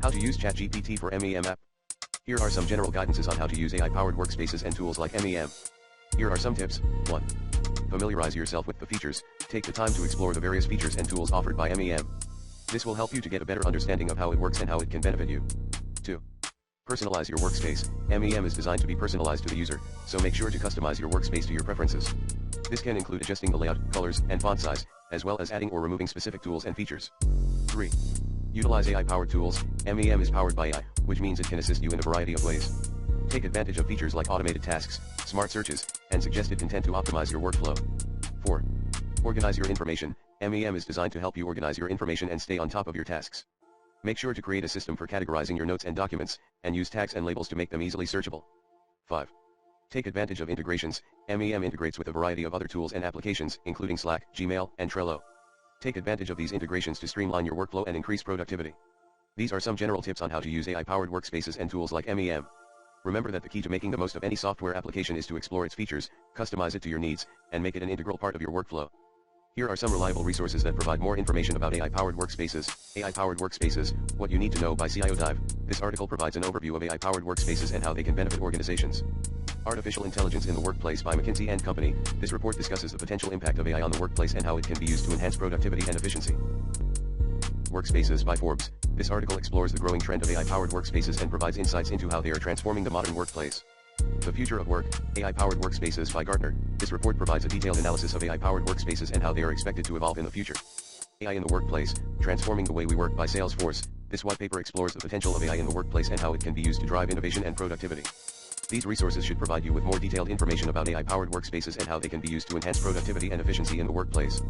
How to use ChatGPT for Mem App. Here are some general guidances on how to use AI-powered workspaces and tools like Mem. Here are some tips. 1. Familiarize yourself with the features. Take the time to explore the various features and tools offered by Mem. This will help you to get a better understanding of how it works and how it can benefit you. 2. Personalize your workspace. Mem is designed to be personalized to the user, so make sure to customize your workspace to your preferences. This can include adjusting the layout, colors, and font size, as well as adding or removing specific tools and features. 3. Utilize AI-powered tools. Mem is powered by AI, which means it can assist you in a variety of ways. Take advantage of features like automated tasks, smart searches, and suggested content to optimize your workflow. 4. Organize your information. Mem is designed to help you organize your information and stay on top of your tasks. Make sure to create a system for categorizing your notes and documents, and use tags and labels to make them easily searchable. 5. Take advantage of integrations. Mem integrates with a variety of other tools and applications, including Slack, Gmail, and Trello. Take advantage of these integrations to streamline your workflow and increase productivity. These are some general tips on how to use AI-powered workspaces and tools like Mem. Remember that the key to making the most of any software application is to explore its features, customize it to your needs, and make it an integral part of your workflow. Here are some reliable resources that provide more information about AI-powered workspaces. AI-powered workspaces, what you need to know by CIO Dive. This article provides an overview of AI-powered workspaces and how they can benefit organizations. Artificial Intelligence in the Workplace by McKinsey & Company. This report discusses the potential impact of AI on the workplace and how it can be used to enhance productivity and efficiency. Workspaces by Forbes. This article explores the growing trend of AI-powered workspaces and provides insights into how they are transforming the modern workplace. The Future of Work, AI-powered workspaces by Gartner. This report provides a detailed analysis of AI-powered workspaces and how they are expected to evolve in the future. AI in the Workplace, Transforming the Way We Work by Salesforce. This white paper explores the potential of AI in the workplace and how it can be used to drive innovation and productivity. These resources should provide you with more detailed information about AI-powered workspaces and how they can be used to enhance productivity and efficiency in the workplace.